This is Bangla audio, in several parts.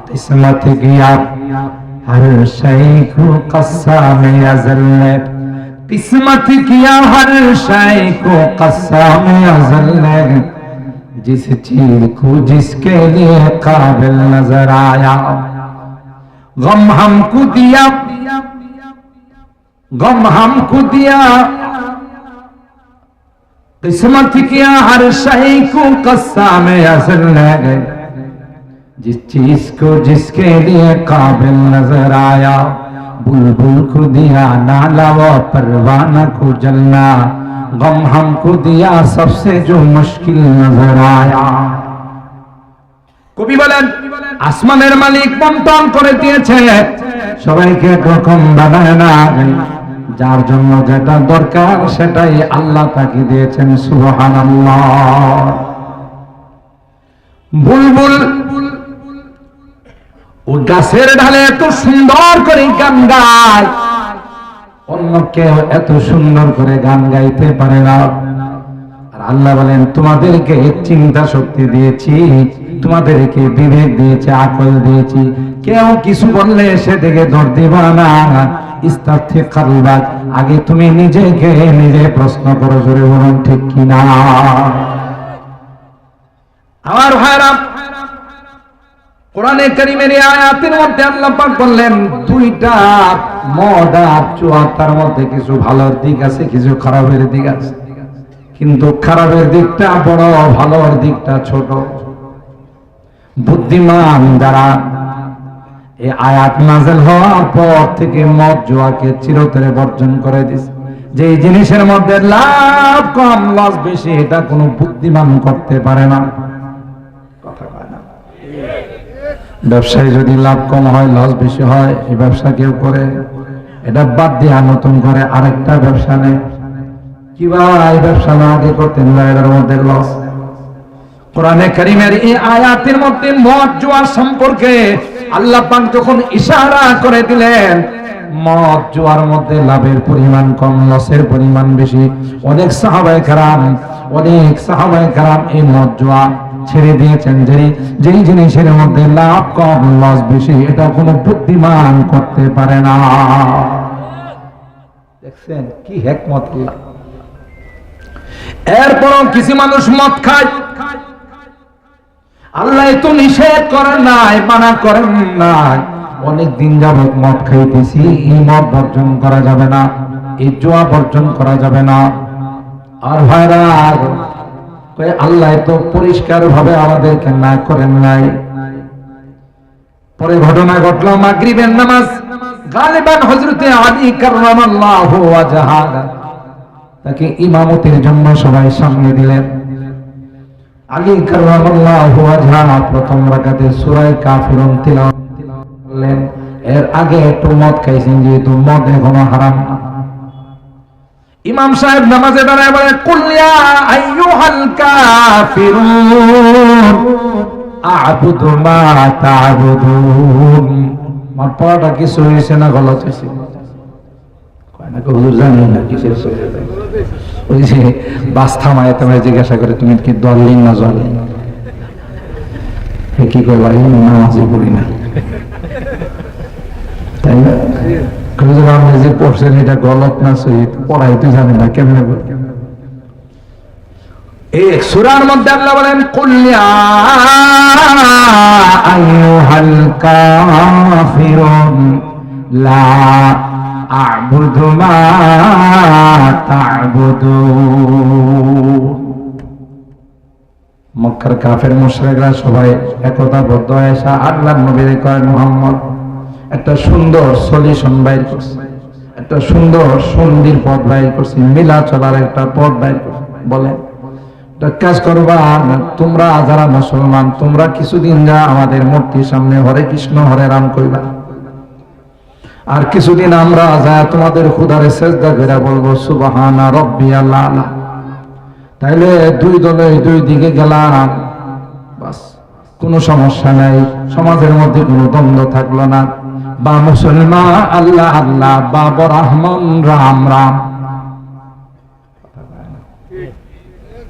किस्मत गया हर शय को कस्साम अज़ल ने, किस्मत किया हर शय को कस्साम अज़ल ने, जिस चीज को जिसके लिए काबिल नजर आया, गम हमको दिया, गम हमको दिया, किस्मत किया हर शय को कस्साम अज़ल ने, जिस चीज को जिसके लिए काबिल नजर आया, बुलबुल को दिया नाला व परवाना को जलना, गम हमको दिया सबसे जो मुश्किल नजर आया। কবি বলেন আসমানের মালিক বন্টন করে দিয়েছে, সবাইকে একরকম বানায় না, যার জন্য যেটা দরকার সেটাই আল্লাহ তাকে দিয়েছেন। সুবহানাল্লাহ। বুলবুল ও গাছের ঢালে এত সুন্দর করে গান গায়, অন্য কেউ এত সুন্দর করে গান গাইতে পারে না। আর আল্লাহ বলেন তোমাদেরকে চিন্তা শক্তি দিয়েছি, তোমাদেরকে বিবেক দিয়েছি, আকল দিয়েছি, কেউ কিছু বললে সেদিকে দৌড় দিবা না। ইস্তাফতি কালবাক, আগে তুমি নিজেকে নিজে প্রশ্ন করো, জোরে বলুন ঠিক কিনা। আমার ভাইরা, কোরআনে কারীমের এই আয়াতের মধ্যে আল্লাহ পাক বললেন দুইটা মদ আর জুয়ার মধ্যে কিছু ভালোর দিক আছে, কিছু খারাপের দিক আছে, কিন্তু খারাপের দিকটা বড়, ভালোর দিকটা ছোট। বুদ্ধিমান যারা এই আয়াত নাযিল হওয়ার পর থেকে মদ জুয়াকে চিরতরে বর্জন করে দিয়েছে। যে জিনিসের মধ্যে লাভ কম লস বেশি, এটা কোনো বুদ্ধিমান করতে পারে না। ব্যবসায় যদি লাভ কম হয় লস বেশি হয়, এই ব্যবসা কেউ করে, এটা বাদ দিয়ে নতুন করে আরেকটা ব্যবসা নেয়। কিবা এই ব্যবসা না আগে করতেন না, এর মধ্যে লস। কোরআনে কারীমের এই আয়াতের মধ্যে মদ জুয়া সম্পর্কে আল্লাহ পাক যখন ইশারা করে দিলেন, মদ জুয়ার মধ্যে লাভের পরিমাণ কম, লসের পরিমাণ বেশি, অনেক সাহাবায়ে কেরাম এই মদ জুয়া ছেড়ে দিয়েছেন। যেই জিনিসের মধ্যে লাভ কম লস বেশি, এটা কোনো বুদ্ধিমান করতে পারে না। দেখছেন কি হিকমত আল্লাহ। এরপরও কিছু মানুষ মদ খায়, আল্লাহ তো নিষেধ করেন নাই, মানা করেন নাই, অনেক দিন যাবত মদ খাইতেছি, এই মদ বর্জন করা যাবে না, এই জুয়া বর্জন করা যাবে না। আর ভাইরা, আল্লাহ তো পরিষ্কার ভাবে আমাদেরকে না করেন নাই। পরে ঘটনা ঘটলো, মাগরিবের নামাজ গালিবান হযরতে আলী কাররামাল্লাহু ওয়াজহা তাকে ইমামতির জন্য সবাই সামনে দিলেন। আলী কাররামাল্লাহু ওয়াজহা প্রথম রাকাতে সূরা কাফিরুন তিলাওয়াত করলেন। এর আগে একটু মদ খাইছেন, যেহেতু মদ এখনো হারাম না। ইমাম সাহেব নামাজে দাঁড়ায় বলে, কুল ইয়া আইয়ুহাল কাফিরুন আ'বুদু মা তা'বুদুন। আমার পড়াটা কিছু হয়েছে না গলত হয়েছে? কয় না হুজুর জানি না কিসের হয়েছে। ওই যে বাস থামায় তোমায় জিজ্ঞাসা করে তুমি কি দলিন না জলিন, কি কয় ভাই নামাজই পড়ি না, তাই না? আপনি যে পড়ছেন এটা গলত না সহিত, পড়াইতে জানেন না, কেমনে এই সূরার মধ্যে আল্লাহ বলেন কুল ইয়া আইয়ুহাল কাফিরুন লা আ'বুদু মা তা'বুদুন। মক্কার কাফের মুশরিকরা সবাই একতাবদ্ধ হয়ে আল্লাহর নবীর কয়, মুহাম্মদ একটা সুন্দর সলিউশন বাইর করছে, একটা সুন্দর সন্ধির পথ বাইর করছে, মিলা চলার একটা পথ বাইর করছে। বলেন কাজ করবা, তোমরা যারা মুসলমান তোমরা কিছুদিন যা আমাদের মূর্তির সামনে হরে কৃষ্ণ হরে রাম কইবা, আর কিছুদিন আমরা যা তোমাদের খুদারে সেজদা করে বলবো সুবহানা রাব্বিয়াল আলা। তাইলে দুই দলে দুই দিকে গেলাম, বাস কোনো সমস্যা নাই, সমাজের মধ্যে কোনো দ্বন্দ্ব থাকলো না। বা মুসলমান আল্লাহ আল্লাহ, বা রহমান রাম রাম।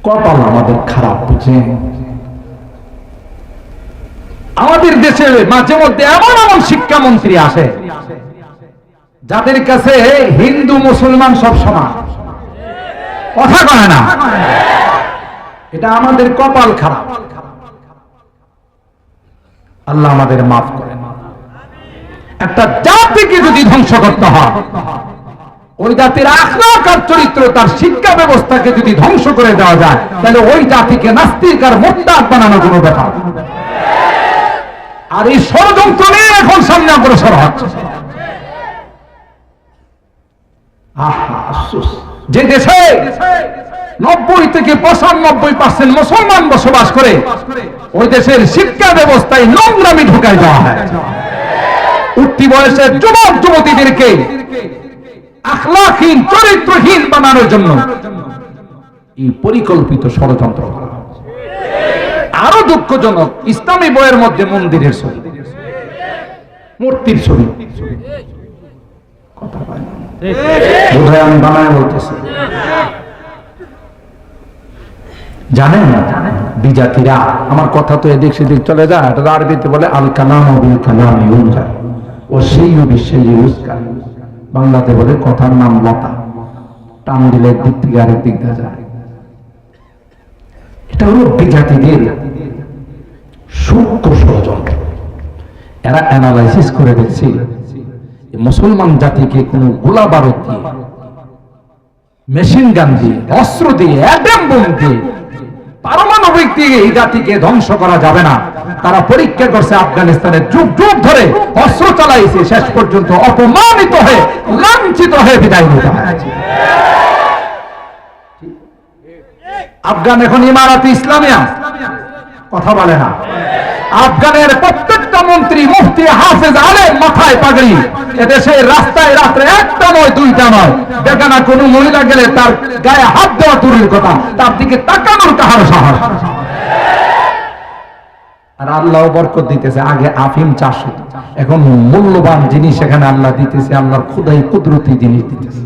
কপাল আমাদের খারাপ বুঝে। আমাদের দেশে মাঝে মধ্যে এমন এমন শিক্ষামন্ত্রী আসে যাদের কাছে হিন্দু মুসলমান সব সমান, কথা কয় না। এটা আমাদের কপাল খারাপ, আল্লাহ আমাদের মাফ করেন। একটা জাতিকে যদি ধ্বংস করতে হয়, ওই জাতির আখলাক আর চরিত্র, তার শিক্ষা ব্যবস্থাকে যদি ধ্বংস করে দেওয়া যায়, তাহলে ওই জাতিকে নাস্তিক আর মোরতাদ বানানো কোনো ব্যাপার। আর এই ষড়যন্ত্র নিয়ে এখন সামনে অগ্রসর হচ্ছে। যে দেশে 90 থেকে 95% মুসলমান বসবাস করে, ওই দেশের শিক্ষা ব্যবস্থায় নোংরামি ঢুকাই দেওয়া হয়। উঠতি বয়সের যুবক যুবতীদেরকে আখলাকহীন চরিত্রহীন বানানোর জন্য এই পরিকল্পিত ষড়যন্ত্র। আরো দুঃখজনক, ইসলামী বইয়ের মধ্যে মন্দিরের ছবি, মূর্তির ছবি। কথা বলেন, বোধহয় আমি বানায় বলতেছি। জানেন বিজাতিরা, আমার কথা তো এদিক সেদিক চলে যায়, এটা আরবিতে বলে আল কালাম বিল কালাম ইউনজার ও সেই বিশ্বে ইউজকার। বাংলাতে বলে কথার নাম লতা, টান দিলে দিক থেকে আরেক দিক দিয়ে যায়। এটা হলো বিজাতিদের সূক্ষ্ম ষড়যন্ত্র। এরা অ্যানালাইসিস করে দেখছে মুসলমান জাতিকে কোন গোলা বারুদ দিয়ে, মেশিন গান দিয়ে, অস্ত্র দিয়ে, অ্যাটম বোম দিয়ে, পারমাণবিক দিয়ে এই জাতিকে ধ্বংস করা যাবে না। তারা পরীক্ষা করছে, আফগানিস্তানে যুগ যুগ ধরে অস্ত্র চালাইছে, শেষ পর্যন্ত অপমানিত হয়ে লাঞ্ছিত হয়ে বিদায় নিতে হয়েছে। আফগান এখন ইমারাতে ইসলামিয়া, কথা বলে না। আফগানের প্রত্যেকটা মন্ত্রী, মুফতি, হাফেজ, আলেম, মাথায় পাগড়ি। এদেশের রাস্তায় রাত্রে একটা নয়, দুইটা নয়, দেখা না কোনো মহিলা গেলে তার গায়ে হাত দেওয়া দূরের কথা, তার দিকে তাকানোর কাহার সাহস। আর আল্লাহ বরকত দিতেছে। আগে আফিম চাষ হতো, এখন মূল্যবান জিনিস সেখানে আল্লাহ দিতেছে, আল্লাহর খুদাই কুদরতি জিনিস দিতেছে।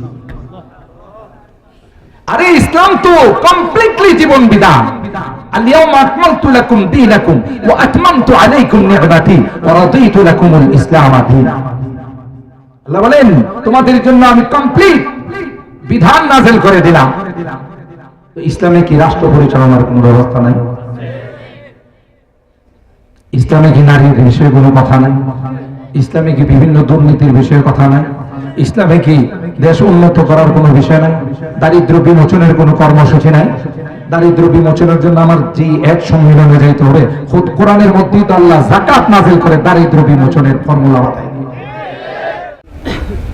আরে ইসলাম তো কমপ্লিটলি জীবন বিধান। اليوم أكملت لكم دينكم وأتممت عليكم نعمتي ورضيت لكم الإسلام دينا। আল্লাহ বলেন, তোমাদের জন্য আমি কমপ্লিট বিধান নাযিল করে দিলাম। তো ইসলামে কি রাষ্ট্র পরিচালনার কোনো ব্যবস্থা নাই? ইসলামে কি নারীর বিষয়ে কোনো কথা নাই? ইসলামে কি বিভিন্ন দুর্নীতির বিষয়ে কথা নাই? ইসলামে কি দেশ উন্নত করার কোনো বিষয় নাই? দারিদ্র বিমোচনের কোনো কর্মসূচি নাই? দারিদ্র বিমোচনের জন্য আমার যে এক সম্মেলনে যাইতে হবে, খুদ কোরআনের মধ্যেই তো আল্লাহ যাকাত নাযিল করে দারিদ্র বিমোচনের ফর্মুলা বাতায়।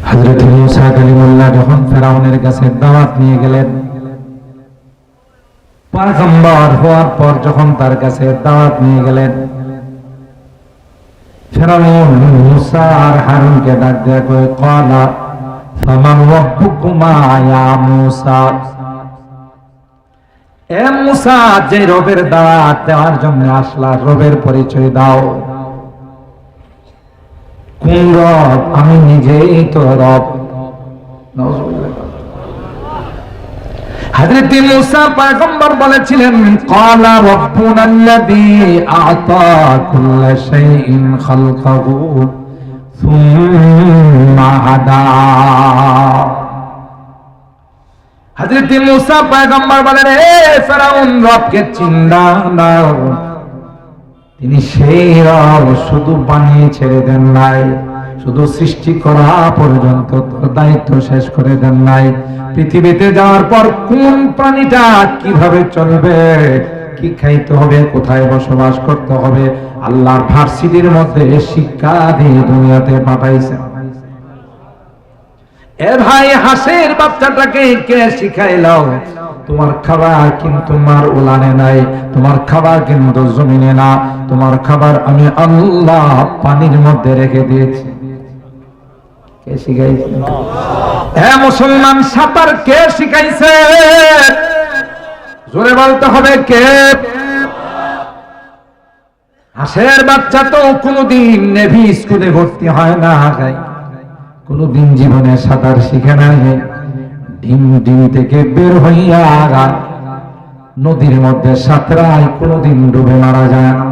হযরত মুসা কালিমুল্লাহ যখন ফেরাউনের কাছে দাওয়াত নিয়ে গেলেন, পয়গম্বর হওয়ার পর যখন তার কাছে দাওয়াত নিয়ে গেলেন, ফেরাউন মুসা আর হারুনকে ডাক দেয়া কয়, ক্বালা ফামান রাব্বুকুমা ইয়া মুসা। এ মুসা, যে রবের দাওয়াত দেওয়ার জন্য আসলা, রবের পরিচয় দাও। কোন রব? আমি নিজেই তো রব। হযরত মুসা পয়গম্বর বলেছিলেন, ক্বালা রাব্বুনাল্লাযী আ'তা কুল্লা শাইইন খালকাহু সুম্মা হাদা। হযরত মুসা পয়গম্বর বলেন, হে ফেরাউন, রবকে চিন্তা নাও, তিনি সেই রব, শুধু বানিয়ে ছেড়ে দেন নাই, শুধু সৃষ্টি করা পর্যন্ত তার দায়িত্ব শেষ করে দেন নাই। পৃথিবীতে যাওয়ার পর কোন প্রাণীটা কিভাবে চলবে, কি খাইতে হবে, কোথায় বসবাস করতে হবে, আল্লাহর ভার্সিটির মধ্যে শিক্ষা দিয়ে দুনিয়াতে পাঠাইছেন। এ ভাই, হাঁসের বাচ্চাটাকে কে শিখাইলাও? তোমার খাবার কিন্তু মার উলানে নাই, তোমার খাবার কিন্তু জমিনে না, তোমার খাবার আমি আল্লাহ পানির মধ্যে রেখে দিয়েছি। কে শিখাইছে? হ্যাঁ মুসলমান, সাঁতার কে শিখাইছে? জোরে বলতে হবে কে? হাঁসের বাচ্চা তো কোনোদিন নেভি স্কুলে ভর্তি হয় না, কোনদিন জীবনে সাঁতার শিখে নাই। ডিম থেকে বের হইয়া নদীর মধ্যে সাঁতরায়, কোনদিন ডুবে মারা যায় না।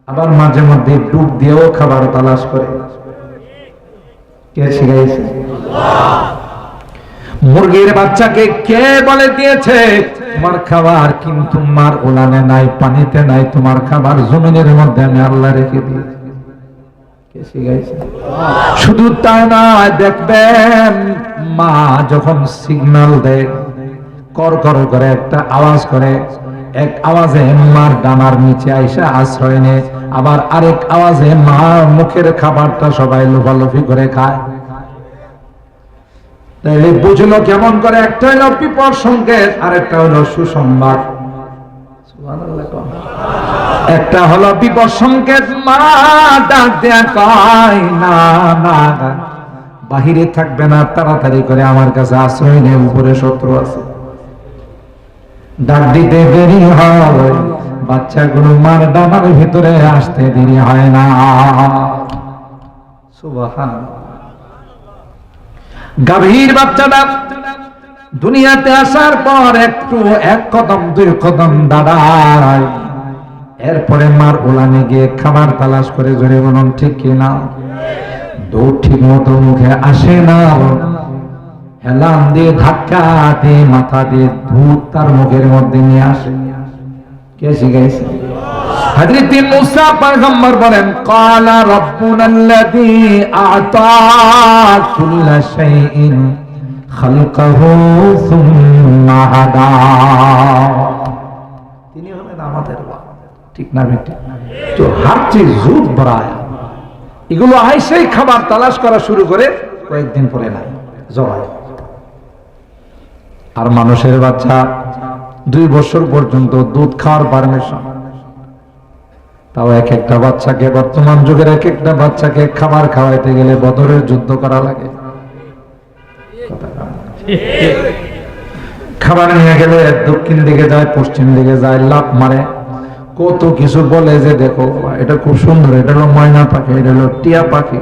আবার মাঝে মধ্যে ডুব দিয়েও খাবার তালাশ করে। কে শিখাইছে? মুরগির বাচ্চাকে কে বলে দিয়েছে তোমার খাবার কিন্তু মার উলানে নাই, পানিতে নাই, তোমার খাবার জমিনের মধ্যে আমি আল্লাহ রেখে দিয়েছি? কে শিখাইছে? শুধু তাই নয়, দেখবেন মা যখন সিগন্যাল দেয় কর কর করে একটা আওয়াজ করে, এক আওয়াজে মার ডানার নিচে আইসা আশ্রয় নেয়, আবার আরেক আওয়াজে মার মুখের খাবারটা সবাই লোফালোফি করে খায়। তাইলে বুঝলো কেমন করে? একটা হলো বিপদ সংকেত, আরেকটা হলো সুসংবাদ। একটা হলো বিপদ সংকেত, মা ডাক দেয়া কয় না না বাহিরে থাকবে না, তাড়াতাড়ি করে আমার কাছে আশ্রয় নেই, উপরে শত্রু আছে। ডাক দিতে দেরি হয়, বাচ্চাগুলো মার ডানার ভিতরে আসতে দেরি হয় না। সুবহানাল্লাহ। গাভীর বাচ্চাটা দুনিয়াতে আসার পর একটু এক কদম দুই কদম দাঁড়ায়, এরপরে মার উলানে গিয়ে খাবার তালাশ করে। জোরে বলুন ঠিক কিনা? দৌড় ঠিক মতো মুখে আসে না, হেলান দিয়ে ধাক্কা দিয়ে মাথা দিয়ে ধূপ তার মুখের মধ্যে নিয়ে আসে। কে শিখাইছে? হযরত মুসা পয়গম্বর বলেন, ক্বালা রাব্বুনাল্লাযী আ'তা কুল্লা শাইইন খালকাহু সুম্মা হাদা। তিনি হলেন আমাদের রব। ঠিক না বেটি? তো হর চিজ জুদ বরায়া, এগুলো আইসেই খাবার তালাশ করা শুরু করে, কয়েকদিন পরে নাই জবাই। আর মানুষের বাচ্চা 2 বছর পর্যন্ত দুধ খাওয়ার পারমিশন। তাও এক একটা বাচ্চাকে, বর্তমান যুগের এক একটা বাচ্চাকে খাবার খাওয়াইতে গেলে বদরের যুদ্ধ করা লাগে। খাবার নিয়ে গেলে দক্ষিণ দিকে যায়, পশ্চিম দিকে যায়, লাফ মারে, কত কিছু বলে যে দেখো এটা খুব সুন্দর, এটা হলো ময়না পাখি, এটা হলো টিয়া পাখি,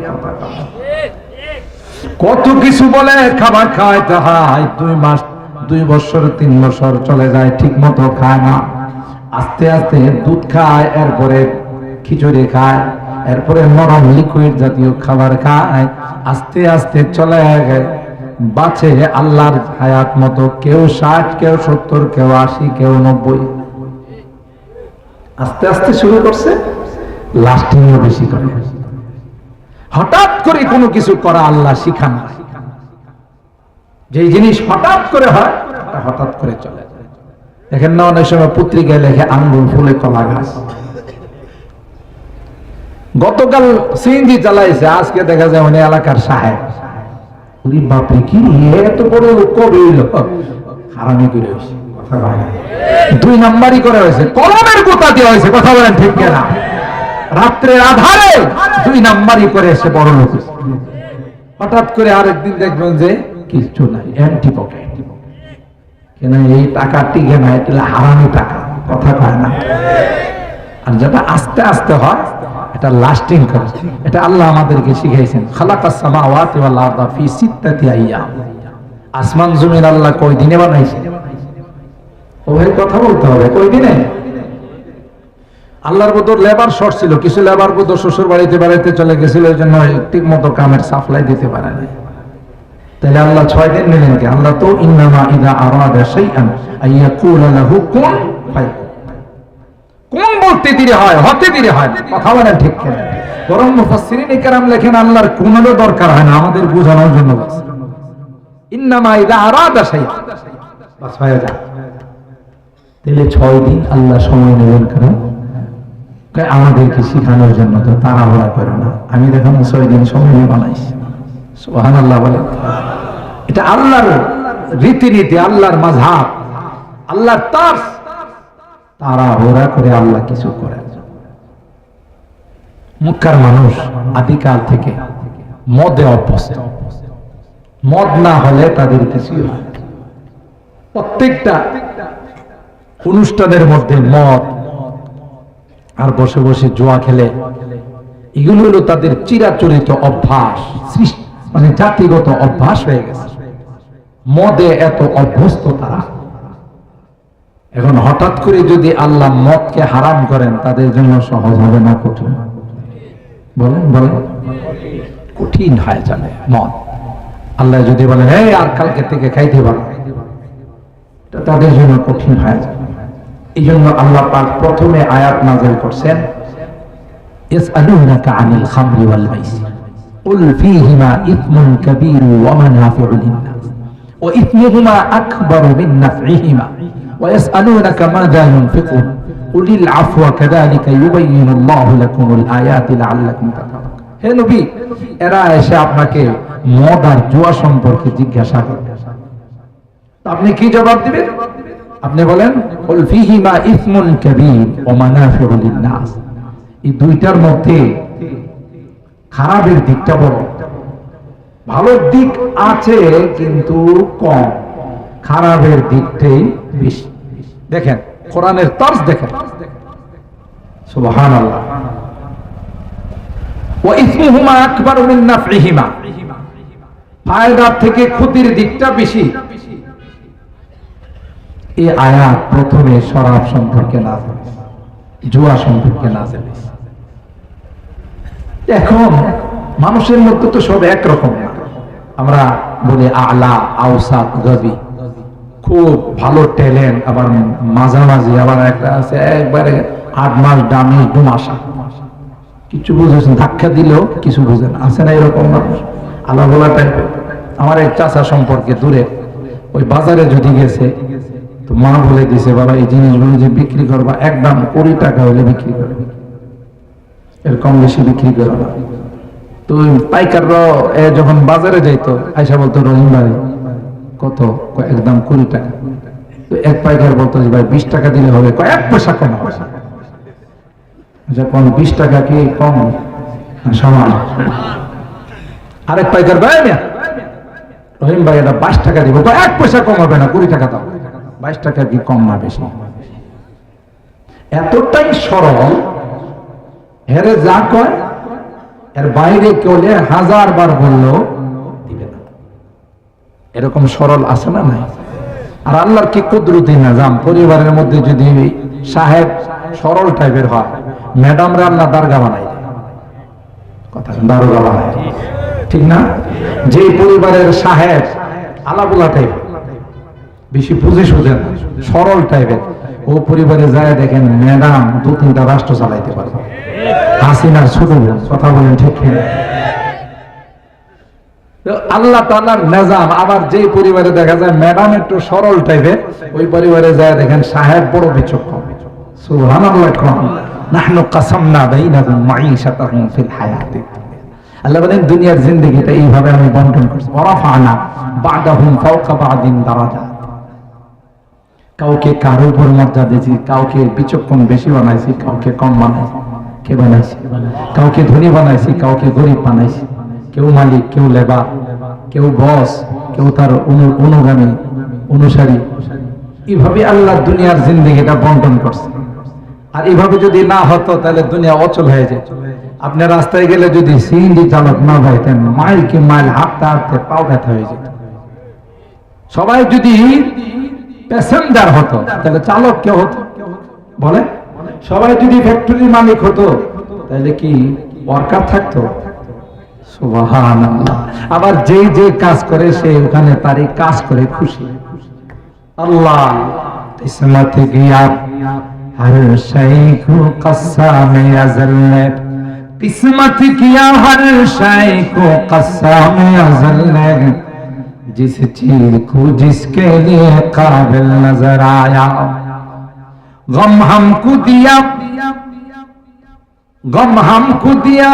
কত কিছু বলে খাবার খাওয়াইতে হয়। 2 মাস 2 বছর 3 বছর চলে যায়, ঠিক মতো খায় না। আস্তে আস্তে দুধ খায়, এরপরে খিচুড়ি খায়, এরপরে নরম লিকুইড জাতীয় খাবার খায়, আস্তে আস্তে চলে বাঁচে আল্লাহর হায়াত মতো। কেউ 60, কেউ 70, কেউ 80, কেউ 90। আস্তে আস্তে শুরু করছে, লাস্টিং বেশি করে। হঠাৎ করে কোনো কিছু করা আল্লাহ শিখান না। যে জিনিস হঠাৎ করে হয়, হঠাৎ করে চলে যায়। দেখেন না, অনেক সময় পত্রিকায় লেখে আঙ্গুর ফুলে কলা গাছ। গতকাল সিএনজি চালাইছে, আজকে দেখা যায় উনি এলাকার সাহেব। উনি বাপরে কি এত বড় লোক কবে হইল? হারামি করে হয়েছে, কথা বলে 2 নাম্বারই করে হয়েছে, কলমের গোতা দেওয়া হয়েছে। কথা বলেন ঠিক কিনা? রাত্রের আধারে 2 নাম্বারই করে এসে বড় লোক। হঠাৎ করে আরেকদিন দেখবেন যে কিছু নাই, এমটি পকেট। কেন এই টাকা টিকে না, এটা হারামি টাকা, কথা কয় না। আর যেটা আস্তে আস্তে হয় এটা লাস্টিং করে। এটা আল্লাহ আমাদেরকে শিখাইছেন, খালাকাস সামাওয়াতি ওয়াল আরদা ফি 6 আইয়াম। আসমান জমিন আল্লাহ কয় দিনে বানাইছে? ও ভাই কথা বলতে হবে, কয় দিনে? আল্লাহর বদর লেবার শর্ট ছিল, কিছু লেবার বদর শ্বশুর বাড়িতে চলে গেছিল, এই জন্য ঠিক মতো কামের সাপ্লাই দিতে পারে না। তাহলে আল্লাহ 6 দিন নিলেন কি? আল্লাহ তো ইন্নামা ইযা আরাদা শাইআন আইয়াকুলা লাহু কুন ফায়াকুন। কোন বলতে দেরি হয়, হতে দেরি হয়, কথা বলেন ঠিক কিনা? বরং মুফাসসিরিন ইকরাম লেখেন আল্লাহর কোনও দরকার হয় না, আমাদের বোঝানোর জন্য বাস। ইন্নামা ইযা আরাদা শাইআন, বাস হয়ে যায়। তাহলে 6 দিন আল্লাহ সময় নেবেন কেন? আমাদেরকে শিখানোর জন্য। তো তাড়াহুড়া করে না, আমি দেখুন 6 দিন সময় নিয়ে বানাইছি। সুবহানাল্লাহ বলেন। এটা আল্লাহর রীতিনীতি, আল্লাহর মাযহাব, আল্লাহর তারস। তাড়াহুড়া করে আল্লাহ কিছু করেন। মক্কার মানুষ আদিকাল থেকে মদে অভ্যস্ত। মদ না হলে তাদের কিছুই হয় না। প্রত্যেকটা অনুষ্ঠানের মধ্যে মদ আর বসে বসে জুয়া খেলে, এগুলো হলো তাদের চিরাচরিত অভ্যাস, মানে জাতিগত অভ্যাস হয়ে গেছে। মদে এত অভ্যস্ত তারা। এখন হঠাৎ করে যদি আল্লাহ মদকে হারাম করেন, তাদের জন্য সহজ হবে না কঠিন? বলেন বলেন, কঠিন হয়ে যাবে মদ। আল্লাহ যদি বলেন এই আর কালকে থেকে খাইতে পারো, তাদের জন্য কঠিন হয়ে যাবে। এই জন্য আল্লাহ পাক প্রথমে আয়াত নাযিল করছেন, ইয়াসআলুনাকা আনিল খামরি ওয়াল মাইসির কুল ফীহিমা ইসমুন কাবীরু ওয়া মানাফিউ লিন-নাস ওয়া ইসমুহুমা আকবারু মিন নাফইহিমা ওয়া ইয়াসআলুনাকা মাযা ইউনফিকুন কুলিল আফওয়া কাযালিকা ইউবাইয়িনুল্লাহু লাকুমুল আয়াতি লাআল্লাকুম তাতাকুন। হে নবী, এরা এসে আপনাকে মদ আর জুয়া সম্পর্কে জিজ্ঞাসা করে, আপনি কি জবাব দিবেন? আপনি বলেন কুল ফীহিমা ইসমুন কাবীর ওয়া মানাফিউ লিন-নাস। এই দুইটার মধ্যে খারাপের দিকটা বড়, ভালো দিক আছে কিন্তু কম, খারাপের দিকটাই বেশি। দেখেন কোরআনের তর্জ দেখেন, সুবহানাল্লাহ। ওয়া ইসমুহুমা আকবারু মিন নাফইহিমা, ফায়দার থেকে ক্ষতির দিকটা বেশি। এই আয়াত প্রথমে শরাব সম্পর্কে নাযিল, জুয়া সম্পর্কে নাযিল। এখন মানুষের মধ্যে তো সব একরকম না। আমরা বলি আলা, আওসাত, গবি, খুব ভালো ট্যালেন্ট, আবার মাঝামাঝি, আবার একটা আছে একবারে 8 মাস দামি ডুমাশা, কিছু বুঝেছেন, ধাক্কা দিলেও কিছু বুঝেন, আছে না এরকম মানুষ? আলা বলা টাইপের। আমার এক চাচা সম্পর্কে দূরে, ওই বাজারে যদি গেছে তো মা বলে দিছে, বাবা এই জিনিসগুলো যে বিক্রি করবা একদম 20 টাকা হলে বিক্রি করবে, এর কম বেশি বিক্রি করবে না। তো পাইকাররা যখন বাজারে যাইতো আয়সা বলতো, রহিম ভাই কত? একদম 20 টাকা। তো এক পাইকার বলতো যে ভাই 20 টাকা দিলে হবে, 1 পয়সা কম হবে। যখন 20 টাকা কি কম সমান? আরেক পাইকার ভাই রহিম ভাই এটা 22 টাকা দিব, 1 পয়সা কম হবে না, 20 টাকা দাও। 22 টাকা কি কম না বেশি? এতটাই সরল, হেরে যা কয় এর বাইরে কেউলে 1000 বার বললো দিবে না, এরকম সরল আছে না নাই? আর আল্লাহর কি কুদরতি নিজাম, পরিবারের মধ্যে যদি সাহেব সরল টাইপের হয়, ম্যাডামরা আল্লাহ দারগা বানাই দেয়, কথা দারোগা বানায়, ঠিক না? যে পরিবারের সাহেব আলাবুলা টাইপের, বেশি বুঝে সুঝে না, সরল টাইপের, ও পরিবারে যায় দেখেন ম্যাডাম 2-3টা রাষ্ট্র চালাইতে পারবে, হাসিনার ছোট বোন, কথা বলেন ঠিক কিনা? আল্লাহ তাআলার নিজাম। আবার যে পরিবারে দেখা যায় ম্যাডাম একটু সরল টাইপের, ওই পরিবারে যায় দেখেন সাহেব বড় বিচক্ষণ। সুবহানাল্লাহ। নাহনু কাসামনা বাইনাহুম মাঈশাতাহুম ফিল হায়াতি, আল্লাহ বলেন দুনিয়ার জিন্দেগিটা এইভাবে আমি বন্টন করছি। ওয়ারাফানা বা'দাহুম ফাওকা বা'দিন দারাজাত, কাউকে কারো উপর মর্যাদা দিয়েছি, কাউকে বিচক্ষণ বেশি বানাইছি, কাউকে কম বানাইছি। কে বানাইছি? কাউকে ধনী বানাইছি, কাউকে গরিব বানাইছি। কেউ মালিক, কেউ লেবার, কেউ বস, কেউ তার অনুগামী, অনুসারী। এইভাবে আল্লাহ দুনিয়ার জিন্দেগিটা বন্টন করছে। আর এইভাবে যদি না হতো তাহলে দুনিয়া অচল হয়ে যেত। আপনি রাস্তায় গেলে যদি সিএনজি চালক না পাইতেন, মাইল কি মাইল হাঁটতে হাঁটতে পাও ব্যথা হয়ে যেত। সবাই যদি প্যাসেঞ্জার হতো তাহলে চালক কে হতো বলে? সবাই যদি ফ্যাক্টরির মালিক হতো তাহলে কি ওয়ার্কার থাকতো? সুবহানাল্লাহ। আবার যে যে কাজ করে সে ওখানে তারই কাজ করে খুশি। আল্লাহ কিসমত গিয়া हर शय को कस्साम अज़ल ने, किस्मत किया हर शय को कस्साम अज़ल ने, जिस चीज को जिसके लिए काबिल नजर आया, गम हमको दिया, गम हमको दिया,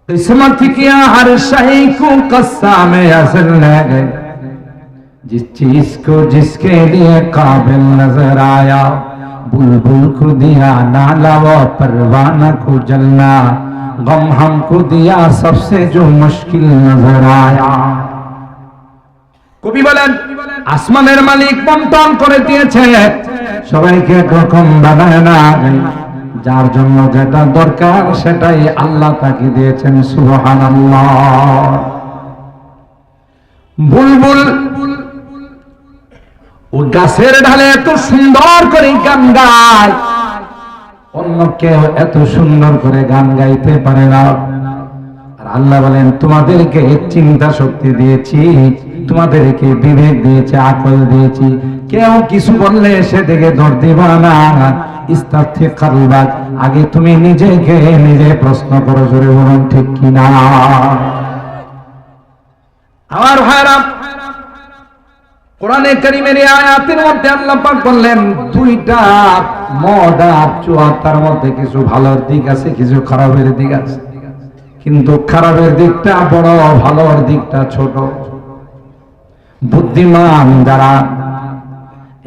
किस्मत किया हर शय को कस्साम अज़ल ने, जिस चीज को जिसके लिए काबिल नजर आया, बुलबुल को दिया नाला व परवाना को जलना, गम हमको दिया सबसे जो मुश्किल नजर आया। কবি বলেন আসমানের মালিক বন্টন করে দিয়েছে, সবাইকে একরকম বানায় না, যার জন্য যেটা দরকার সেটাই আল্লাহ তাকে দিয়েছেন। সুবহানাল্লাহ। বুলবুল ও গাছের ঢালে এত সুন্দর করে গান গায়, অন্য কেউ এত সুন্দর করে গান গাইতে পারে না। আর আল্লাহ বলেন তোমাদেরকে চিন্তা শক্তি দিয়েছি, তোমাদেরকে বিবেক দিয়েছি, আকল দিয়েছি, কেউ কিছু বললে সেদিকে দৌড় দিবা না। ইস্তাফতি কালবাক, আগে তুমি নিজেকে নিজে প্রশ্ন করো, জোরে বলুন ঠিক কিনা। আমার ভাইরা, কোরআনে কারীমের এই আয়াতের মধ্যে আল্লাহ পাক বললেন দুইটা মদ আর জুয়া, তার মধ্যে কিছু ভালোর দিক আছে, কিছু খারাপের দিক আছে, কিন্তু খারাপের দিকটা বড়, ভালোর দিকটা ছোট। বুদ্ধিমান যারা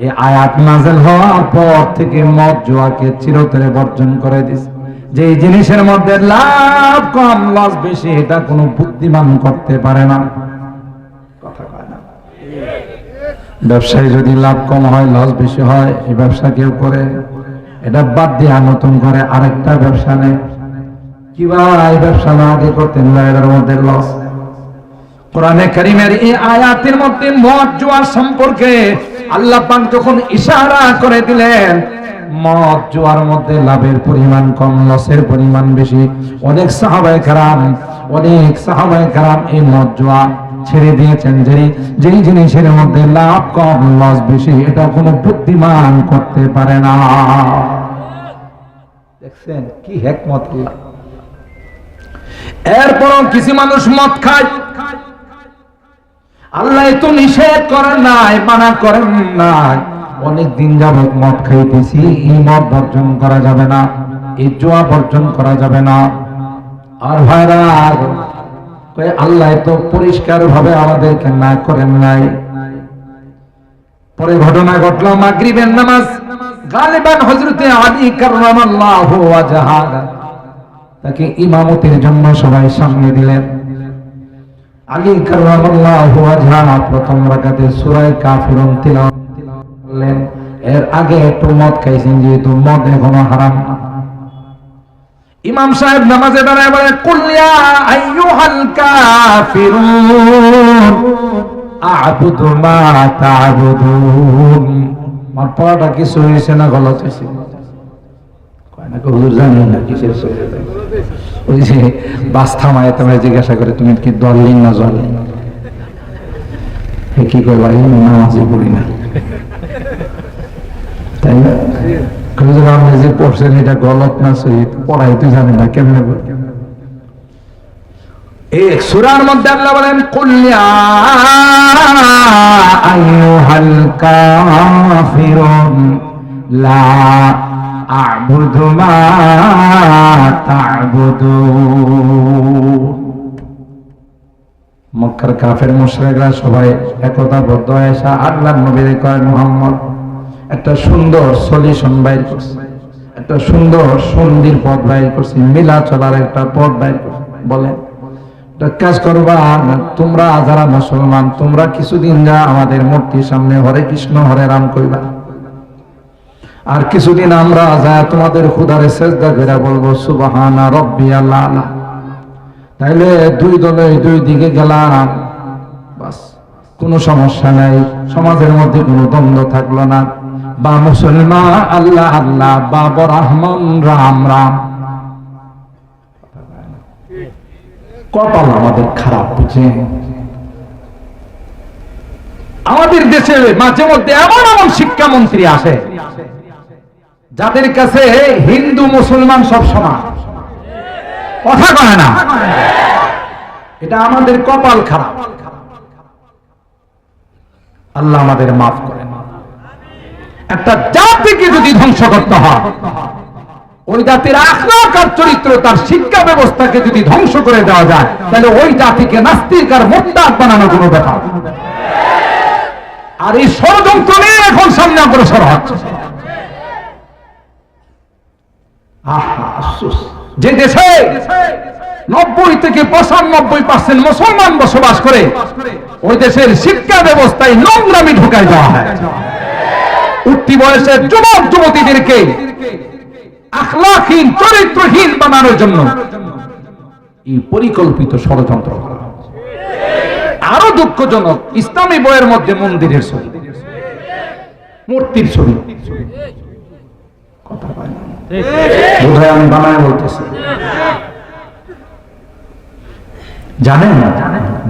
এই আয়াত নাযিল হওয়ার পর থেকে মদ জুয়াকে চিরতরে বর্জন করে দিয়েছে। যে জিনিসের মধ্যে লাভ কম লস বেশি, এটা কোনো বুদ্ধিমান করতে পারে না। কথা কয় না। ব্যবসায় যদি লাভ কম হয় লস বেশি হয়, এই ব্যবসা কেউ করে, এটা বাদ দিয়ে নতুন করে আরেকটা ব্যবসা নেয়। কিবা এই ব্যবসা না আগে করতেন, এর মধ্যে লস। কোরআনে কারীমের এই আয়াতের মধ্যে মদ জুয়া সম্পর্কে আল্লাহ পাক যখন ইশারা করে দিলেন, মদ জুয়ার মধ্যে লাভের পরিমাণ কম, লসের পরিমাণ বেশি, অনেক সাহাবায়ে কেরাম এই মদ জুয়া ছেড়ে দিয়েছেন। যেই জিনিসের মধ্যে লাভ কম লস বেশি, এটা কোনো বুদ্ধিমান করতে পারে না। দেখছেন কি হিকমত আল্লাহ। এরপরও কিছু মানুষ মদ খায়, আল্লাহ তো নিষেধ করেন নাই, মানা করেন নাই, অনেক দিন যাবত মদ খাইতেছি, এই মদ বর্জন করা যাবে না, এই জুয়া বর্জন করা যাবে না। আর ভাইরা, আল্লাহ তো পরিষ্কার ভাবে আমাদেরকে না করেন নাই। পরে ঘটনা ঘটলো, মাগরিবের নামাজ গালিবান হযরতে আলী কাররামাল্লাহু ওয়াজহা তাকে ইমামতির জন্য সবাই সামনে দিলেন। আলী কাররামাল্লাহু ওয়াজহা প্রথম রাকাতে সূরা কাফিরুন তিলাওয়াত করলেন। এর আগে একটু মদ খাইছেন, যেহেতু মদ এখনো হারাম না। ইমাম সাহেব নামাজে দাঁড়ায় বলে, কুল ইয়া আইয়ুহাল কাফিরুন আ'বুদু মা তা'বুদুন। আমার পড়াটা কিছু হয়েছে না গলত হয়েছে? কয় না হুজুর জানি না কিসের সহিত। ওই যে বাস থামায় তোমায় জিজ্ঞাসা করে তুমি কি দলিন না জলিন, কি কয় ভাই নামাজই পড়ি না, তাই না? আপনি যে পড়ছেন এটা গলত না সহিত, পড়াইতে জানেন না, কেমনে এই সূরার মধ্যে আল্লাহ বলেন কুল ইয়া আইয়ুহাল কাফিরুন লা আ'বুদু মা তা'বুদুন। মক্কার কাফের মুশরিকরা সবাই একতাবদ্ধ হয়ে এসে আল্লাহর নবীর কয় মুহাম্মদ একটা সুন্দর সলিউশন বাইর করছে, একটা সুন্দর সন্ধির পথ বাইর করছে, মিলা চলার একটা পথ বাইর করছে। বলেন কাজ করবা, তোমরা যারা মুসলমান তোমরা কিছুদিন যা আমাদের মূর্তির সামনে হরে কৃষ্ণ হরে রাম কইবা, আর কিছুদিন আমরা যা তোমাদের খুদারে সেজদা করে বলবো সুবহানা রাব্বিয়াল আলা। তাইলে দুই দলে দুই দিকে গেলাম, বাস কোনো সমস্যা নাই, সমাজের মধ্যে কোনো দ্বন্দ্ব থাকলো না। বা মুসলমান আল্লাহ আল্লাহ, বা রহমান রাম রাম। কপাল আমাদের খারাপ, বুঝে আমাদের দেশে মাঝে মধ্যে এমন এমন শিক্ষামন্ত্রী আসে যাদের কাছে হিন্দু মুসলমান সব সমান, কথা কয় না। এটা আমাদের কপাল খারাপ, আল্লাহ আমাদের মাফ করেন। একটা জাতিকে যদি ধ্বংস করতে হয়, ওই জাতির আখলাক আর চরিত্র, তার শিক্ষা ব্যবস্থাকে যদি ধ্বংস করে দেওয়া যায়, তাহলে ওই জাতিকে নাস্তিক আর মোরতাদ বানানো কোনো ব্যাপার। আর এই ষড়যন্ত্র নিয়ে এখন সামনে অগ্রসর হচ্ছে। যে দেশে 90 থেকে 95% মুসলমান বসবাস করে, ওই দেশের শিক্ষা ব্যবস্থায় নোংরামি ঢুকাই দেওয়া হয়। উঠতি বয়সের যুবক যুবতীদেরকে আখলাকহীন চরিত্রহীন বানানোর জন্য এই পরিকল্পিত ষড়যন্ত্র করা। আরো দুঃখজনক, ইসলামী বইয়ের মধ্যে মন্দিরের ছবি, মূর্তির ছবি। কথা বলে বোধহয় আমি বানায় বলতেছি। জানেন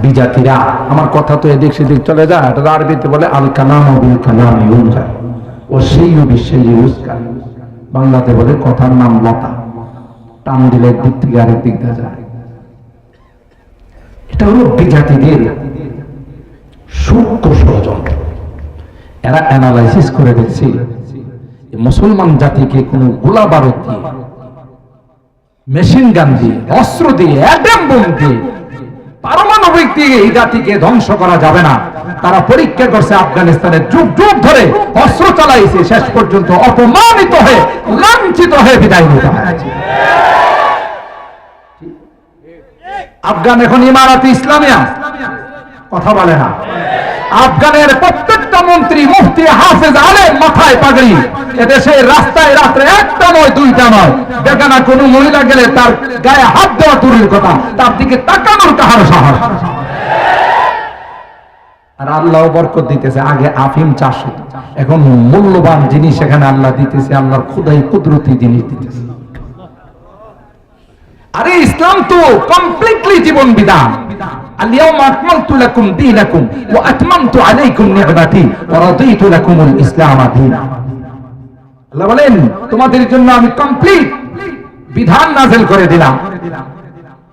বিজাতিরা, আমার কথা তো এদিক সেদিক চলে যায়, এটা আরবিতে বলে আল কালাম বিল কালাম ইউনজার ও সেই বিশ্বে ইউজকার। বাংলাতে বলে কথার নাম লতা, টান দিলে একদিক থেকে আরেক দিক দিয়ে যায়। এটা হলো বিজাতিদের সূক্ষ্ম ষড়যন্ত্র। এরা অ্যানালাইসিস করে দেখছি মুসলমান জাতিকে কোন গোলা বারুদ দিয়ে, মেশিন গান দিয়ে, অস্ত্র দিয়ে, অ্যাটম বোম দিয়ে, পারমাণবিক দিয়ে এই জাতিকে ধ্বংস করা যাবে না। তারা পরীক্ষা করছে, আফগানিস্তানে যুগ যুগ ধরে অস্ত্র চালাইছে, শেষ পর্যন্ত অপমানিত হয়ে লাঞ্ছিত হয়ে বিদায় নিতে হয়েছে। আফগান এখন ইমারাতে ইসলামিয়া, কথা বলে না। আফগানের প্রত্যেকটা মন্ত্রী, মুফতি, হাফেজ, আলেম, মাথায় পাগড়ি। এদেশের রাস্তায় রাত্রে একটা নয় দুইটা নয়, দেখে না কোনো মহিলা গেলে তার গায়ে হাত দেওয়া দূরের কথা, তার দিকে তাকানোর কাহার সাহস। আর আল্লাহ বরকত দিতেছে। আগে আফিম চাষ হতো, এখন মূল্যবান জিনিস সেখানে আল্লাহ দিতেছে, আল্লাহর খুদাই কুদরতি জিনিস দিতেছে। আরে ইসলাম তো কমপ্লিটলি জীবন বিধান। اليوم أكملت لكم دينكم وأتممت عليكم نعمتي ورضيت لكم الإسلام دينا। আল্লাহ বলেন তোমাদের জন্য আমি কমপ্লিট বিধান নাযিল করে দিলাম।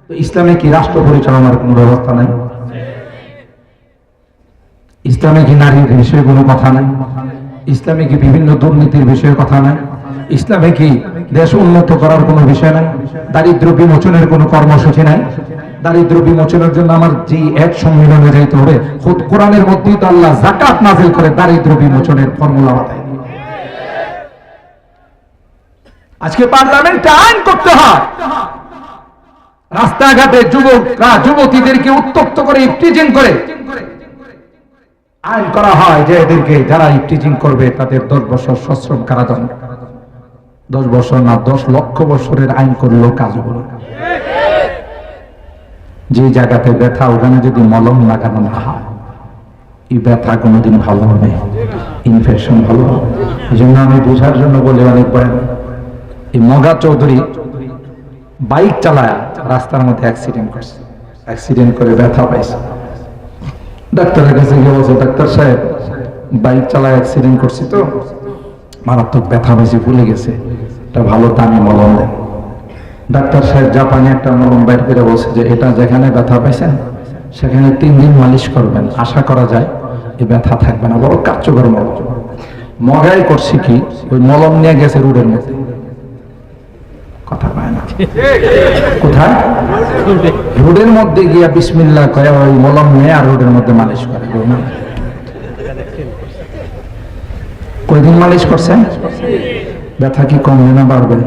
তো ইসলামে কি রাষ্ট্র পরিচালনার কোনো ব্যবস্থা নাই? ইসলামে কি নারীর বিষয়ে কোনো কথা নাই? ইসলামে কি বিভিন্ন দুর্নীতির বিষয়ে কথা নাই? ইসলামে কি দেশ উন্নত করার কোনো বিষয় নাই? দারিদ্র বিমোচনের কোনো কর্মসূচি নাই? দারিদ্র বিমোচনের জন্য আমার যে এক সম্মেলনে যাইতে হবে, খুদ কোরআনের মধ্যেই তো আল্লাহ যাকাত নাযিল করে দারিদ্র বিমোচনের ফর্মুলা বাতায়। আজকে পার্লামেন্টে আইন করতে হয়, রাস্তাঘাটে যুবকরা যুবতীদেরকে উত্তক্ত করে ইফটিজিং করে আইন করা হয় যে এদেরকে যারা ইফটিজিং করবে তাদের 10 বছর সশ্রম কারাদণ্ড। 10 বছর না 10 লক্ষ বছরের আইন করলেও কাজ হবে না। যে জায়গাতে ব্যথা, ওখানে যদি মলম লাগানো না হয়, এই ব্যথা কোনোদিন ভালো হবে, ইনফেকশন ভালো হবে। এই জন্য আমি বোঝার জন্য বলি, অনেক বয়ান। এই মগা চৌধুরী বাইক চালায় রাস্তার মধ্যে অ্যাক্সিডেন্ট করছে, অ্যাক্সিডেন্ট করে ব্যথা পাইছে। ডাক্তারের কাছে গিয়ে বলছে, ডাক্তার সাহেব বাইক চালায় অ্যাক্সিডেন্ট করছি তো মারাত্মক ব্যথা পাইছি, ভুলে গেছে, এটা ভালো দামি মলম দেন। ডাক্তার সাহেব জাপানে একটা মলম বাইর করে বলছে যে এটা যেখানে ব্যথা পাইছেন সেখানে 3 দিন মালিশ করবেন, আশা করা যায় এই ব্যথা থাকবে না। বড় কার্যকর মলম। মগাই করছি কি, ওই মলম নিয়ে গেছে রোডের মধ্যে, কথা পায় না। কোথায়? রোডের মধ্যে গিয়া বিসমিল্লাহ কয়ে ওই মলম নিয়ে আর রোডের মধ্যে মালিশ করে। কয়দিন মালিশ করছেন? ব্যথা কি কমবে না বাড়বে?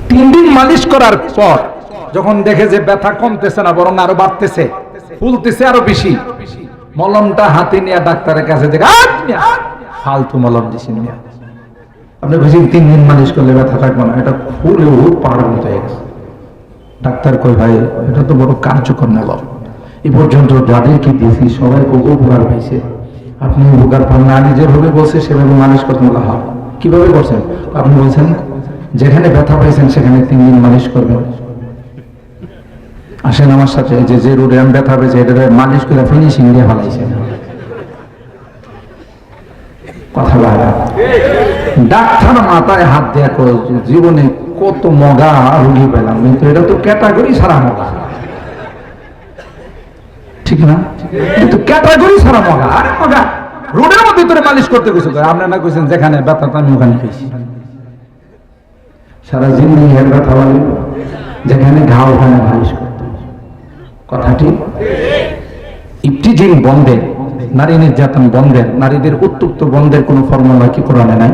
3 দিন মালিশ করার পর যখন দেখে যে ব্যথা কমতেছে না, বরং আরো বাড়তেছে, ফুলতেছে আরো বেশি, মলমটা হাতে নিয়ে ডাক্তারের কাছে দেখে ফালতু মলম দিছেন। আপনি বুঝেন 3 দিন মালিশ করলে ব্যথা থাকবে না, এটা ফুলে পাহাড়ের মতো হয়ে গেছে। ডাক্তার কই ভাই এটা তো বড় কার্যকর মলম, এই পর্যন্ত যাদেরকে দিয়েছি সবাই উপকার পাইছে, আপনি উপকার পান না। যেভাবে বলছে সেভাবে মালিশ করতে বলা হয়। কিভাবে করছেন? আপনি বলছেন যেখানে ব্যথা পাইছেন সেখানে 3 দিন মালিশ করবেন। আসেন আমার সাথে, যে রোডে আমি ব্যথা পেয়েছে এটা মালিশ করে ফিনিশিং দিয়ে ফেলাইছে। কথা বলা ডাক্তার মাথায় হাত দেয়া করে জীবনে কত মগা রুগী পেলাম, কিন্তু এটা তো ক্যাটাগরি ছাড়া মগা, ঠিক না? কিন্তু ক্যাটাগরি ছাড়া মগা। আরে মগা রোডের মধ্যে তোরে মালিশ করতে গেছে, আপনি না কইছেন যেখানে ব্যথা আমি ওখানে পেয়েছি। সারা জিন্দগি এর ব্যথা বলে, যেখানে ঘা ওখানে মালিশ করতে। কথাটি ইফটিজিং বন্ধের, নারী নির্যাতন বন্ধের, নারীদের উত্তক্ত বন্ধের কোন ফর্মুলা কি কোরআনে নাই?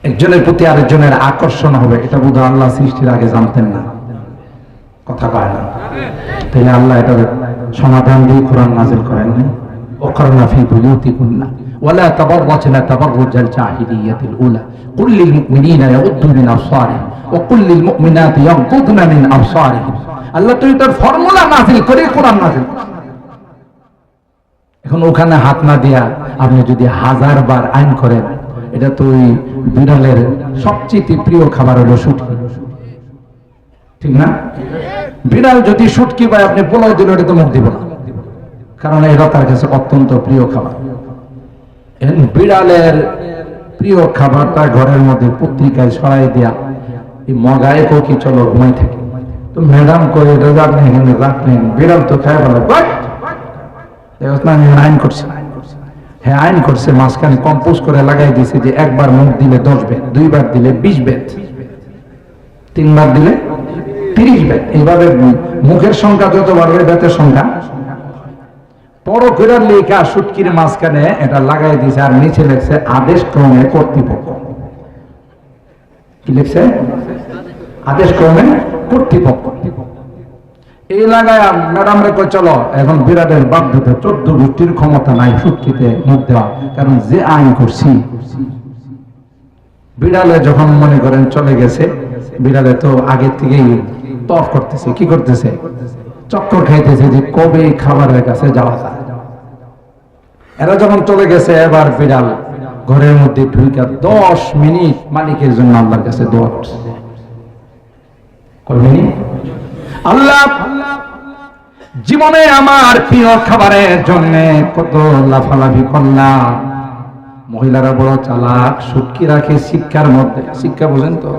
একজনের প্রতি আরেকজনের আকর্ষণ হবে, এটা বোধহয় আল্লাহ সৃষ্টির আগে জানতেন না। কথা পায় না, তাহলে আল্লাহ এটা সমাধান দিয়ে কোরআন নাযিল করেন না। ওয়াকারনা ফি বুয়ুতিকুন্না ওয়ালা তাবাররাজনা তাবাররুজাল জাহিলিয়াতিল উলা কুল লিল মুমিনিনা ইয়াগুদ্দু মিন আবসারিহিম ওয়া কুল লিল মুমিনাতি ইয়াগুদ্দুনা মিন আবসারিহিম। আল্লাহ তো এটার ফর্মুলা নাযিল করে কোরআন নাযিল। এখন ওখানে হাত না দিয়া আপনি যদি 1000 বার আইন করেন, এটা তো ওই বিড়ালের সবচেয়ে প্রিয় খাবার হলো শুটকি, ঠিক না? বিড়াল যদি শুটকি পায় আপনি পোলাও দিলে এটা তো মুখ দিব না, কারণ এটা তার কাছে অত্যন্ত প্রিয় খাবার। বিড়ালের প্রিয় খাবারটা ঘরের মধ্যে পত্রিকায় ছড়াই দেয়া, এই মগায় কি চলো ঘুমাই থাকে, তো ম্যাডাম করে এটা আপনি এখানে রাখলেন, বিড়াল তো খায় বলে আমি আইন করছি। হ্যাঁ আইন করছে, মাঝখানে কম্পোজ করে লাগাই দিয়েছে যে একবার মুখ দিলে 10 বেত, 2 বার দিলে 20 বেত, 3 বার দিলে 30 বেত। এইভাবে মুখের সংখ্যা যত বাড়বে বেতের সংখ্যা বড় করে লেখা শুটকির মাঝখানে এটা লাগাই দিয়েছে, আর নিচে লেখছে আদেশ ক্রমে কর্তৃপক্ষ। কি লিখছে? আদেশ ক্রমে কর্তৃপক্ষ। এই লাগায় ম্যাডাম রেখে চলো এখন বিরাটের বাপ দিতে 14 গোষ্ঠীর ক্ষমতা নাই শুটকিতে মুখ দেওয়া, কারণ যে আইন করছি। বিড়ালে যখন মনে করেন চলে গেছে, বিড়ালে তো আগে থেকেই তফ করতেছে, কি করতেছে, চক্কর খাইতেছে যে কবে খাবারের কাছে যাওয়া যায়। এরা যখন চলে গেছে, এবার বিড়াল ঘরের মধ্যে ঢুইকা 10 মিনিট মালিকের জন্য আল্লাহর কাছে দোয়া করছে। কয় মিনিট? আল্লাহ জীবনে আমার প্রিয় খাবারের জন্য কত লাফালাফি করলাম। মহিলারা বড় চালাক, শুটকি রাখে শিক্ষার মধ্যে, শিক্ষা বোঝেন তো?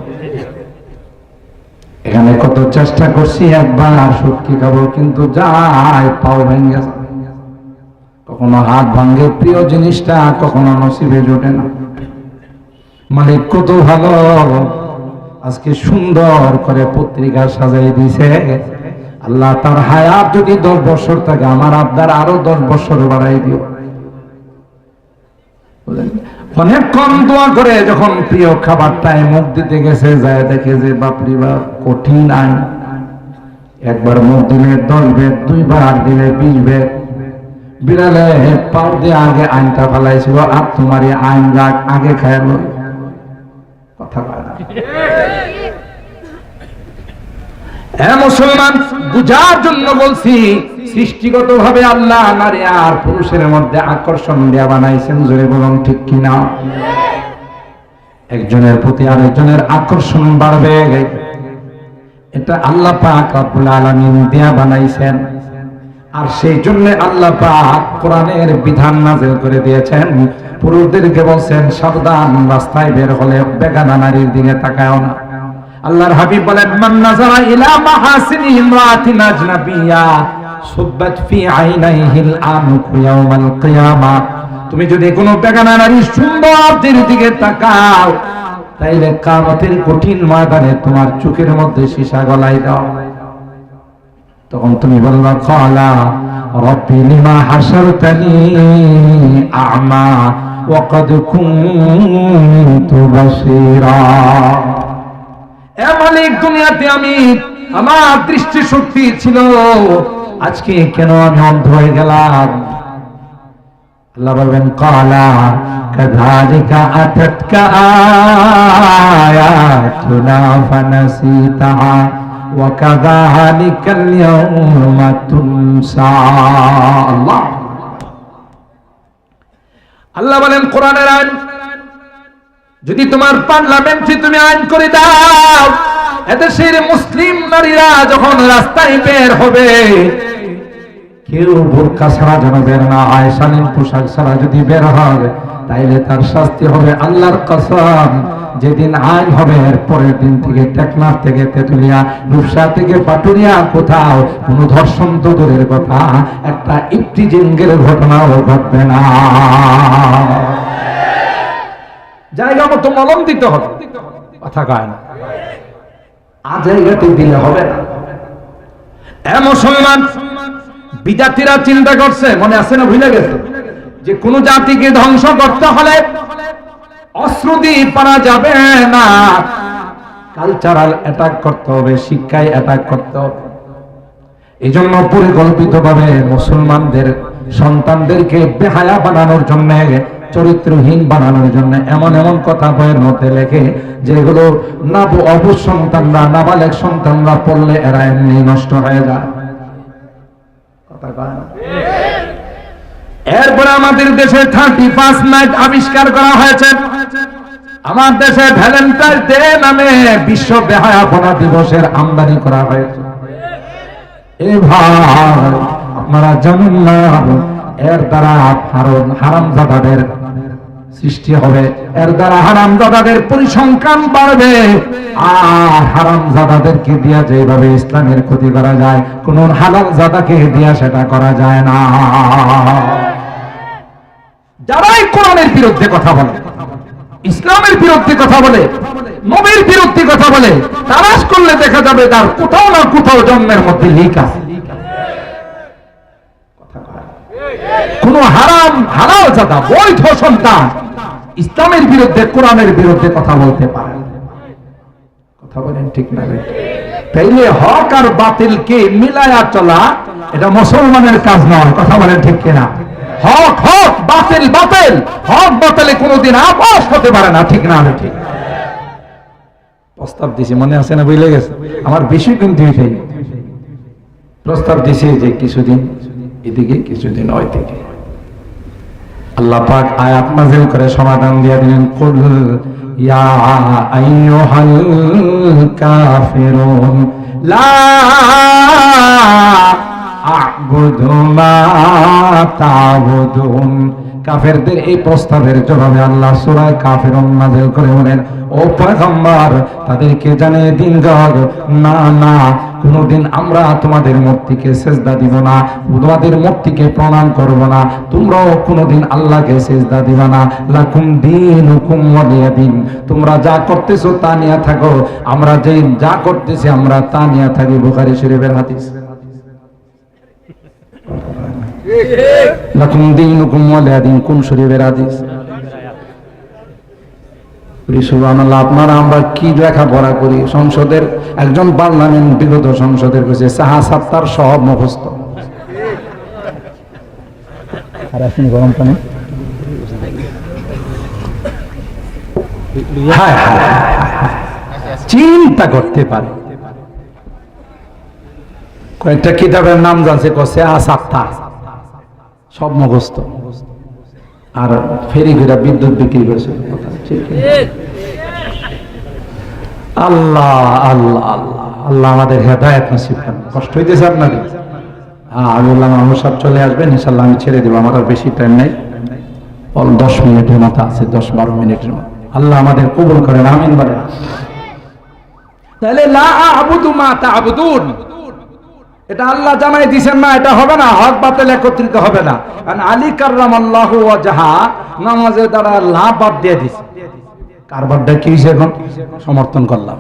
এখানে কত চেষ্টা করছি একবার শুটকি খাবো, কিন্তু যায় পাও ভেঙে, কখনো হাত ভাঙে প্রিয় জিনিসটা, কখনো নসিবে জোটে না। মালিক কত ভালো, আজকে সুন্দর করে পত্রিকা সাজাই দিছে। আল্লাহ তার হায়াত যদি 10 বছর থাকে, আমার আবদার আরো 10 বছর বাড়াই দিও। অনেক কম দোয়া করে যখন প্রিয় খাবারটায় মুখ দিতে গেছে, যায় দেখে যে বাপরি বাপ কঠিন আইন। একবার মুখ দিলে 10 বেত, 2 বার দিলে 20 বেত। বিড়ালে পাও দিয়ে আগে আইনটা ফেলাইছিল, আর তোমার আইন রাখ আগে খাইল। কথা কয় না? মুসলমান বুঝার জন্য বলছি, সৃষ্টিগত ভাবে আল্লাহ নারী আর পুরুষের মধ্যে আকর্ষণ দেয়া বানাইছেন, জোরে বলুন ঠিক কিনা? একজনের প্রতি আরেকজনের আকর্ষণ বাড়বে, এটা আল্লাহ পাক রব্বুল আলামিন দেয়া বানাইছেন। আর সেই জন্য আল্লাহ পাক কোরআনের বিধান নাযিল করে দিয়েছেন, পুরুষদেরকে বলছেন সাবধান, রাস্তায় বের হলে বেগানা নারীর দিকে তাকাও না। আল্লাহর হাবিব বলেন, মান নাযারা ইলা মাহাসিনি ইমরাতিন আজনাবিয়া সুব্বাত ফি আইনাইহিল আনকু ইয়াউমাল কিয়ামা। তুমি যদি কোনো বেগানা নারীর সুন্দরদের দিকে তাকাও, তাইলে কিয়ামতের কঠিন ময়দানে তোমার চোখের মধ্যে সীসা গলায় দাও। তখন তুমি বলবা, ক্বালা রাব্বি লিমা হাশারতানি আ'মা ওয়া ক্বাদ কুনতু বাসীরা। এ মালিক, দুনিয়াতে আমি আমার দৃষ্টি শক্তি ছিল, আজকে কেন আমি অন্ধ হয়ে গেলাম? আল্লাহ বলবেন, ক্বালা কাযালিকা আতাতকা আয়াতুনা ফানাসিতাহা ওয়া কাযালিকাল ইয়াওমা তুনসা। আল্লাহ বলেন কোরআনের আইন যদি তোমার পার্লামেন্টে তুমি আইন করে দাও, এদেশের মুসলিম নারীরা যখন রাস্তায় বের হবে, কেউ বোরকা ছাড়া যেন বের না হয়, শালীন পোশাক ছাড়া যদি বের হয়, তাইলে তার শাস্তি হবে আল্লাহর কসম। যেদিন আইন হবে, এর পরের দিন থেকে টেকনাফ থেকে তেতুলিয়া, রূপসা থেকে পাটুরিয়া, কোথাও কোন ধর্ষণ তো দূরের কথা, একটা ইফতিজিংয়ের ঘটনাও ঘটবে না। জায়গা মতো মলম দিতে হবে, কথা কয় না, আ জায়গাতে দিলে হবে না। এ মুসলমান, বিজাতিরা চিন্তা করছে, মনে আছে না ভুলে গেছে, যে কোন জাতিকে ধ্বংস করতে হলে অস্ত্র দিয়ে পারা যাবে না, কালচারাল অ্যাটাক করতে হবে, শিক্ষায় অ্যাটাক করতে হবে। এই জন্য পরিকল্পিতভাবে মুসলমানদের সন্তানদেরকে বেহায়া বানানোর জন্য, চরিত্রহীন বানানোর জন্য এমন এমন কথা বইয়ের মধ্যে লেখে, যেগুলো অবুঝ সন্তানরা, নাবালেগ সন্তানরা পড়লে এরা এমনি নষ্ট হয়ে যায়। কথা কয় না? এরপরে আমাদের দেশে 35 নাইট আবিষ্কার করা হয়েছে। আমার দেশে ভ্যালেন্টাইন ডে নামে বিশ্ব বেহায়াপনা দিবসের আমদানি করা হয়েছে। এই ভাই আপনারা জানেন না এর দ্বারা হারামজাদাদের সৃষ্টি হবে, এর দ্বারা হারামজাদাদের পরিসংখ্যান বাড়বে। আর হারামজাদাদেরকে দিয়া যেভাবে ইসলামের ক্ষতি করা যায়, কোন হালালজাদাকে দিয়া সেটা করা যায় না। যারাই কোরআনের বিরুদ্ধে কথা বলে, ইসলামের বিরুদ্ধে কথা বলে, নবীর বিরুদ্ধে কথা বলে, তালাশ করলে দেখা যাবে তার কোথাও না কোথাও জন্মের মধ্যে লিক আছে। কোন হালালজাদা বৈধ সন্তান ইসলামের বিরুদ্ধে, কোরআনের বিরুদ্ধে কথা বলতে পারে? কথা বলেন ঠিক না? তাইলে হক আর বাতিলকে মিলায়া চলা এটা মুসলমানের কাজ নয়। কথা বলেন ঠিক কিনা? হক হক, বাতিল বাতিল। হক বাতিলে কোনোদিন আপোষ হতে পারে না। ঠিক না? ঠিক। প্রস্তাব দিছি, মনে আছে না? বুঝলে গেছে আমার বিষয় কিন্তু এটাই। প্রস্তাব দিছি যে কিছুদিন এদিকে কিছুদিন ওইদিকে। আল্লাহ পাক আয়াত নাযিল করে সমাধান দিয়ে দিলেন, কুল ইয়া আইয়ুহাল কাফিরুন লা আ'বুদু মা তা'বুদুন। কাফেরদের এই প্রস্তাবের জবাবে আল্লাহ সূরা কাফিরুন নাযিল করে বলেন, ও পয়গম্বর তাদেরকে জানিয়ে দিন না না, কোনদিন আমরা তোমাদের মূর্তিকে সেজদা দিব না, তোমাদের মূর্তিকে প্রণাম করব না, তোমরাও কোনদিন আল্লাহকে সেজদা দিবা না। লাকুম দীনুকুম ওয়ালিয়া দীন। তোমরা যা করতেছো তা নিয়ে থাকো, আমরা যা করতেছি আমরা তা নিয়ে থাকি। বুখারী শরীফের হাদিস। লাকুম দীনুকুম ওয়ালিয়া দীন কোন শরীফের হাদিস? সুবহানাল্লাহ। আপনারা আমরা কি লেখাপড়া করি? সংসদের একজন পার্লামেন্ট বিগত সংসদের কাছে সাহা সাত্তার সব মুখস্থ। গরম পানি চিন্তা করতে পারে। কয়েকটা কিতাবের নাম জানছে, সাহা সাত্তার সব মুখস্থ। আর ফেরি ঘুরা বিদ্যুৎ বিক্রি করেছে। আল্লাহ আল্লাহ আল্লাহ আল্লাহ আমাদের হেদায়েত নসিব করেন। কষ্ট হইতেছে আপনাদের? আমি বললাম আমার সব চলে আসবেন ইনশাল্লাহ, আমি ছেড়ে দেবো, আমার আর বেশি টাইম নেই, 10 মিনিটের মতো আছে, 10-12 মিনিটের মতো। আল্লাহ আমাদের কবুল করেন, আমিন বলেন। তাহলে লা আ'বুদু মা তা'বুদুন, এটা আল্লাহ জানাই দিবেন না, এটা হবে না, হক বাতিল একত্রিত হবে না। কারণ আলী কাররামাল্লাহু ওয়াজহা নামাজের দ্বারা লা বাদ দিয়ে দিয়েছে। কার বাদটা কি হইছে? এখন সমর্থন করলাম,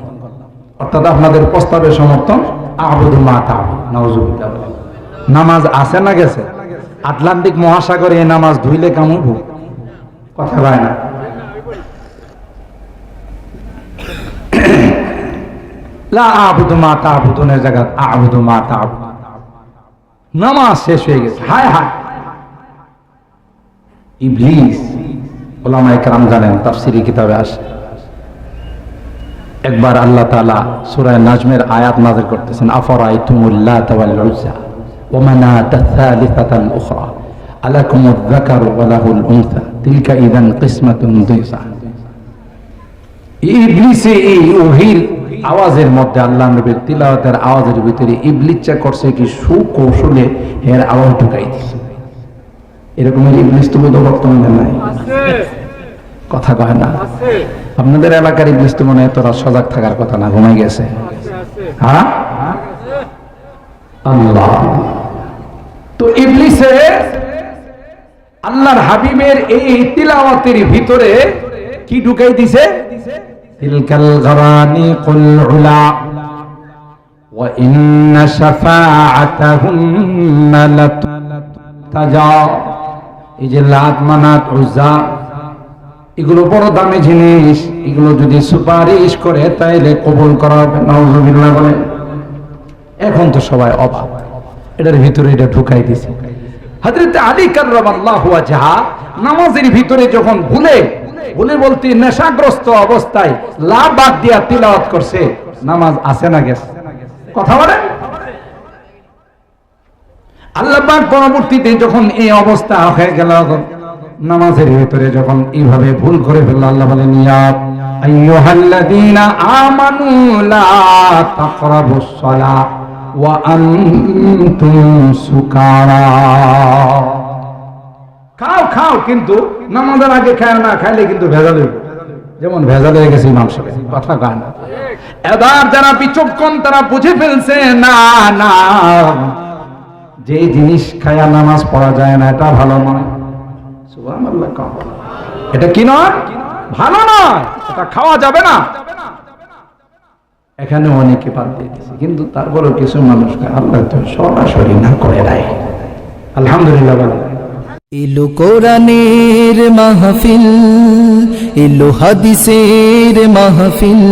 অর্থাৎ আপনাদের প্রস্তাবের সমর্থন। আ'বুদু মা তা'বুদ, নাউযুবিল্লাহ। নামাজ আছে না গেছে? আটলান্টিক মহাসাগরে এই নামাজ ধুইলে কামুব। কথা হয় না? লা আ'বুদু মা তা'বুদুনের জায়গায় আ'বুদু মা তা'বুদ। নামাজ শেষ হয়ে গেছে। হায় হায়, ইবলিস, উলামায়ে কেরাম জানেন, তাফসীরি কিতাবে আসে, একবার আল্লাহ তাআলা সূরা নাজমের আয়াত নাযিল করতেছেন, আফরাআইতুমুল লাতা ওয়াল উযযা ওয়া মানাতা আস-সালিসাতাল উখরা আলাকুমুয যাকারু ওয়া লাহুল উনসা তিলকা ইযান কিসমাতুন দিসা। ইবলিসে এই ওহীর আওয়াজের মধ্যে, আল্লাহ নবীর তিলাওয়াতের আওয়াজের ভিতরে ইবলিস করছে কি সুকৌশলে এর আওয়াজ ঢুকাই দিয়েছে। এরকমের ইবলিস তো বোধ বর্তমানে নাই, কথা কয় না? আপনাদের এলাকার ইবলিস তো মনে হয় তোরা সজাগ থাকার কথা না, ঘুমাই গেছে। হ্যাঁ আল্লাহ। তো ইবলিসে আল্লাহর হাবিবের এই তিলাওয়াতের ভিতরে কি ঢুকাই দিছে? তিলকাল গরানিকুল উলা ওয়া ইন্না শাফাআতাহুন্না লাতাজা। এই যে লাত, মানাত, উজ্জা, এগুলো বড় দামি জিনিস, এগুলো যদি সুপারিশ করে তাইলে কবুল করা হবে। নাউযুবিল্লাহ বলে। এখন তো সবাই অবাক, এটার ভিতরে এটা ঢুকাই দিছে। হযরত আলী কাররামাল্লাহু ওয়াজহা নামাজের ভিতরে যখন ভুলে বলতে নেশাগ্রস্ত অবস্থায় লা বাদ দিয়া তিলাওয়াত করছে, নামাজ আছে না গেছে? কথা বলেন। আল্লাহ পাক পরবর্তীতে যখন এই অবস্থা হয়ে গেল, নামাজের ভিতরে যখন এইভাবে ভুল করে ফেলল, আল্লাহ বলেন ইয়া আইয়ুহাল্লাযীনা আমানু লা তাকরাবুস সালাহ ওয়া আনতুম সুকারা। খাও খাও কিন্তু নামাজের আগে খায় না, খাইলে কিন্তু ভেজাল হইব। যেমন ভেজাল হয়ে গেছে ইমাম সাহেব, কথা কয় না। এবার যারা বিচক্ষণ তারা বুঝে ফেলছে, না না, যে জিনিস খায়া নামাজ পড়া যায় না এটা ভালো নয়। সুবহানাল্লাহ, এটা কি নয়? ভালো নয়, এটা খাওয়া যাবে না। এখানে অনেকে বাদ দিয়ে দিয়েছে, কিন্তু তারপরেও কিছু মানুষ আল্লাহ তো সরাসরি না করে দেয়। আলহামদুলিল্লাহ। এলো কোরআনের মাহফিল, এলো হাদিসের মাহফিল।